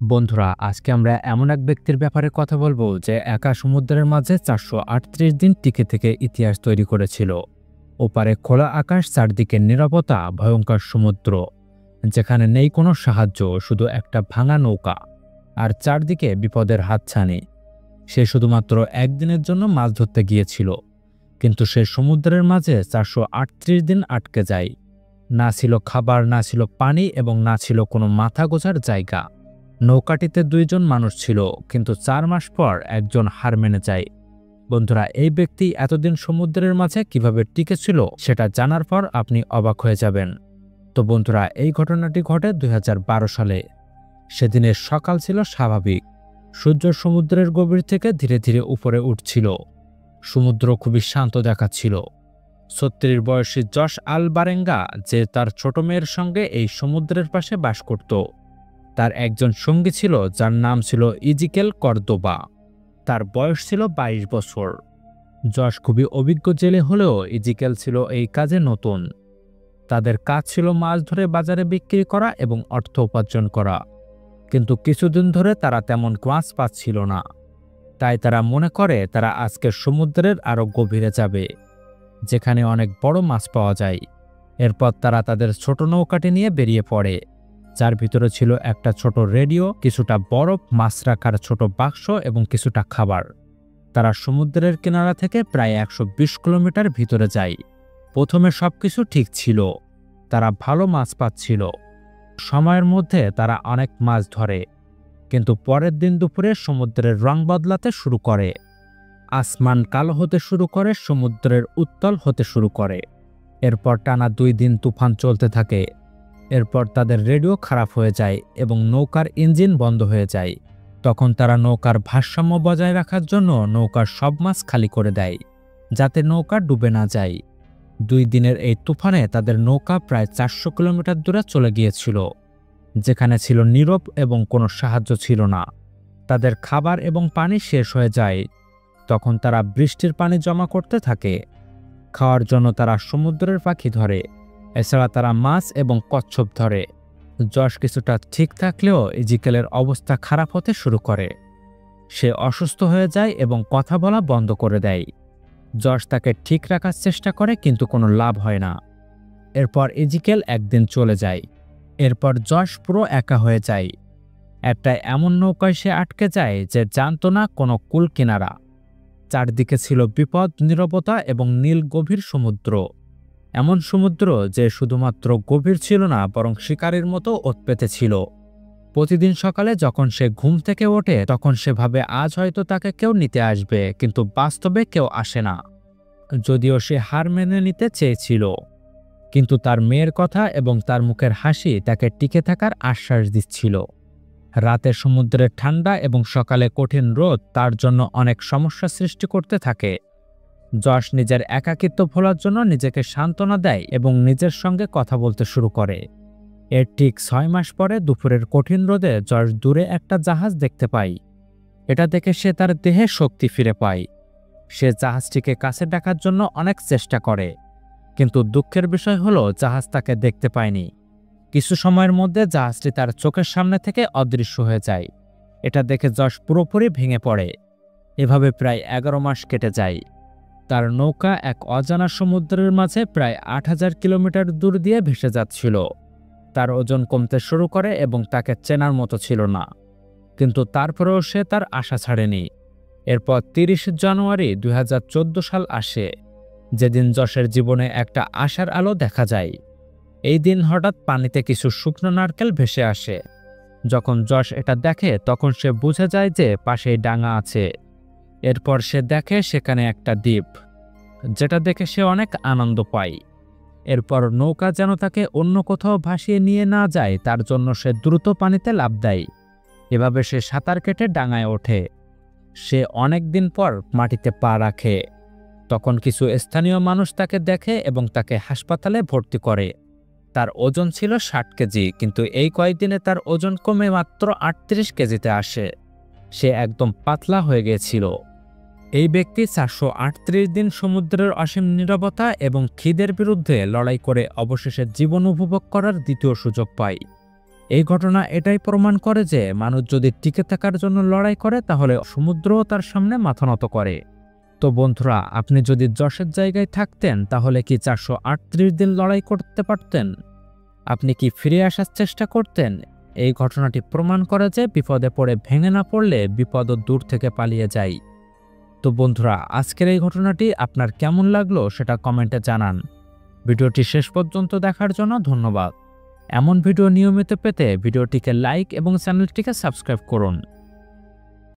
বন্ধুরা, আজকে আমরা এমন এক ব্যক্তির ব্যাপারে কথা বলবো যে একা সমুদ্রের মাঝে ৪৩৮ দিন টিকে থেকে ইতিহাস তৈরি করেছিল। ওপারে খোলা আকাশ, চারদিকে নীরবতা, ভয়ঙ্কর সমুদ্র যেখানে নেই কোনো সাহায্য, শুধু একটা ভাঙা নৌকা আর চারদিকে বিপদের হাতছানি। সে শুধুমাত্র একদিনের জন্য মাছ ধরতে গিয়েছিল, কিন্তু সে সমুদ্রের মাঝে ৪৩৮ দিন আটকে যায়। না ছিল খাবার, না ছিল পানি এবং না ছিল কোনো মাথা গোছার জায়গা। নৌকাটিতে ২ জন মানুষ ছিল, কিন্তু ৪ মাস পর একজন হার মেনে যায়। বন্ধুরা, এই ব্যক্তি এতদিন সমুদ্রের মাঝে কিভাবে টিকেছিল সেটা জানার পর আপনি অবাক হয়ে যাবেন। তো বন্ধুরা, এই ঘটনাটি ঘটে ২০১২ সালে। সেদিনের সকাল ছিল স্বাভাবিক। সূর্য সমুদ্রের গভীর থেকে ধীরে ধীরে উপরে উঠছিল। সমুদ্র খুবই শান্ত দেখাচ্ছিল। ৩৬ বয়সী জশ আলবারেঙ্গা, যে তার ছোট মেয়ের সঙ্গে এই সমুদ্রের পাশে বাস করত। তার একজন সঙ্গী ছিল যার নাম ছিল ইজিকেল কর্দোবা। তার বয়স ছিল ২২ বছর। জশ খুবই অভিজ্ঞ জেলে হলেও ইজিকেল ছিল এই কাজে নতুন। তাদের কাজ ছিল মাছ ধরে বাজারে বিক্রি করা এবং অর্থ উপার্জন করা। কিন্তু কিছুদিন ধরে তারা তেমন মাছ পাচ্ছিল না। তাই তারা মনে করে তারা আজকে সমুদ্রের আরও গভীরে যাবে, যেখানে অনেক বড় মাছ পাওয়া যায়। এরপর তারা তাদের ছোট নৌকাটি নিয়ে বেরিয়ে পড়ে, যার ভিতরে ছিল একটা ছোট রেডিও, কিছুটা বরফ, মাছ রাখার ছোট বাক্স এবং কিছুটা খাবার। তারা সমুদ্রের কিনারা থেকে প্রায় ১২০ কিলোমিটার ভিতরে যায়। প্রথমে সবকিছু ঠিক ছিল, তারা ভালো মাছ পাচ্ছিল। সময়ের মধ্যে তারা অনেক মাছ ধরে, কিন্তু পরের দিন দুপুরে সমুদ্রের রং বদলাতে শুরু করে। আসমান কালো হতে শুরু করে, সমুদ্রের উত্তাল হতে শুরু করে। এরপর টানা ২ দিন তুফান চলতে থাকে। এরপর তাদের রেডিও খারাপ হয়ে যায় এবং নৌকার ইঞ্জিন বন্ধ হয়ে যায়। তখন তারা নৌকার ভারসাম্য বজায় রাখার জন্য নৌকার সব মাছ খালি করে দেয়, যাতে নৌকা ডুবে না যায়। ২ দিনের এই তুফানে তাদের নৌকা প্রায় ৪০০ কিলোমিটার দূরে চলে গিয়েছিল, যেখানে ছিল নীরব এবং কোনো সাহায্য ছিল না। তাদের খাবার এবং পানি শেষ হয়ে যায়। তখন তারা বৃষ্টির পানি জমা করতে থাকে। খাওয়ার জন্য তারা সমুদ্রের পাখি ধরে, এছাড়া তারা মাছ এবং কচ্ছপ ধরে। জশ কিছুটা ঠিক থাকলেও ইজিকেলের অবস্থা খারাপ হতে শুরু করে। সে অসুস্থ হয়ে যায় এবং কথা বলা বন্ধ করে দেয়। জশ তাকে ঠিক রাখার চেষ্টা করে, কিন্তু কোনো লাভ হয় না। এরপর ইজিকেল একদিন চলে যায়। এরপর জশ পুরো একা হয়ে যায়। একটা এমন নৌকায় সে আটকে যায় যে জানতো না কোনো কুল কিনারা। চারদিকে ছিল বিপদ, নীরবতা এবং নীল গভীর সমুদ্র। এমন সমুদ্র যে শুধুমাত্র গভীর ছিল না, বরং শিকারীর মতো ওত পেতে ছিল। প্রতিদিন সকালে যখন সে ঘুম থেকে ওঠে, তখন সে ভাবে আজ হয়তো তাকে কেউ নিতে আসবে, কিন্তু বাস্তবে কেউ আসে না। যদিও সে হার মেনে নিতে চেয়েছিল, কিন্তু তার মেয়ের কথা এবং তার মুখের হাসি তাকে টিকে থাকার আশ্বাস দিচ্ছিল। রাতে সমুদ্রের ঠান্ডা এবং সকালে কঠিন রোদ তার জন্য অনেক সমস্যা সৃষ্টি করতে থাকে। জশ নিজের একাকিত্ব ভোলার জন্য নিজেকে সান্ত্বনা দেয় এবং নিজের সঙ্গে কথা বলতে শুরু করে। এর ঠিক ৬ মাস পরে দুপুরের কঠিন রোদে জশ দূরে একটা জাহাজ দেখতে পায়। এটা দেখে সে তার দেহে শক্তি ফিরে পায়। সে জাহাজটিকে কাছে ডাকার জন্য অনেক চেষ্টা করে, কিন্তু দুঃখের বিষয় হলো জাহাজ তাকে দেখতে পায়নি। কিছু সময়ের মধ্যে জাহাজটি তার চোখের সামনে থেকে অদৃশ্য হয়ে যায়। এটা দেখে জশ পুরোপুরি ভেঙে পড়ে। এভাবে প্রায় ১১ মাস কেটে যায়। তার নৌকা এক অজানা সমুদ্রের মাঝে প্রায় ৮০০০ কিলোমিটার দূর দিয়ে ভেসে যাচ্ছিল। তার ওজন কমতে শুরু করে এবং তাকে চেনার মতো ছিল না, কিন্তু তারপরেও সে তার আশা ছাড়েনি। এরপর ৩০ জানুয়ারি ২০১৪ সাল আসে, যেদিন জশের জীবনে একটা আশার আলো দেখা যায়। এই দিন হঠাৎ পানিতে কিছু শুকনো নারকেল ভেসে আসে। যখন জশ এটা দেখে, তখন সে বুঝে যায় যে পাশেই ডাঙা আছে। এরপর সে দেখে সেখানে একটা দ্বীপ, যেটা দেখে সে অনেক আনন্দ পায়। এরপর নৌকা যেন তাকে অন্য কোথাও ভাসিয়ে নিয়ে না যায়, তার জন্য সে দ্রুত পানিতে লাফ দেয়। এভাবে সে সাঁতার কেটে ডাঙায় ওঠে। সে অনেক দিন পর মাটিতে পা রাখে। তখন কিছু স্থানীয় মানুষ তাকে দেখে এবং তাকে হাসপাতালে ভর্তি করে। তার ওজন ছিল ৬০ কেজি, কিন্তু এই কয়েকদিনে তার ওজন কমে মাত্র ৩৮ কেজিতে আসে। সে একদম পাতলা হয়ে গিয়েছিল। এই ব্যক্তি ৪৩৮ দিন সমুদ্রের অসীম নীরবতা এবং খিদের বিরুদ্ধে লড়াই করে অবশেষে জীবন উপভোগ করার দ্বিতীয় সুযোগ পায়। এই ঘটনা এটাই প্রমাণ করে যে মানুষ যদি টিকে থাকার জন্য লড়াই করে তাহলে সমুদ্রও তার সামনে মাথা নত করে। তো বন্ধুরা, আপনি যদি যশের জায়গায় থাকতেন তাহলে কি 438 দিন লড়াই করতে পারতেন? আপনি কি ফিরে আসার চেষ্টা করতেন? এই ঘটনাটি প্রমাণ করে যে বিপদে পড়ে ভেঙে না পড়লে বিপদও দূর থেকে পালিয়ে যায়। তো বন্ধুরা, আজকের এই ঘটনাটি আপনার কেমন লাগলো সেটা কমেন্টে জানান। ভিডিওটি শেষ পর্যন্ত দেখার জন্য ধন্যবাদ। এমন ভিডিও নিয়মিত পেতে ভিডিওটিকে লাইক এবং চ্যানেলটিকে সাবস্ক্রাইব করুন।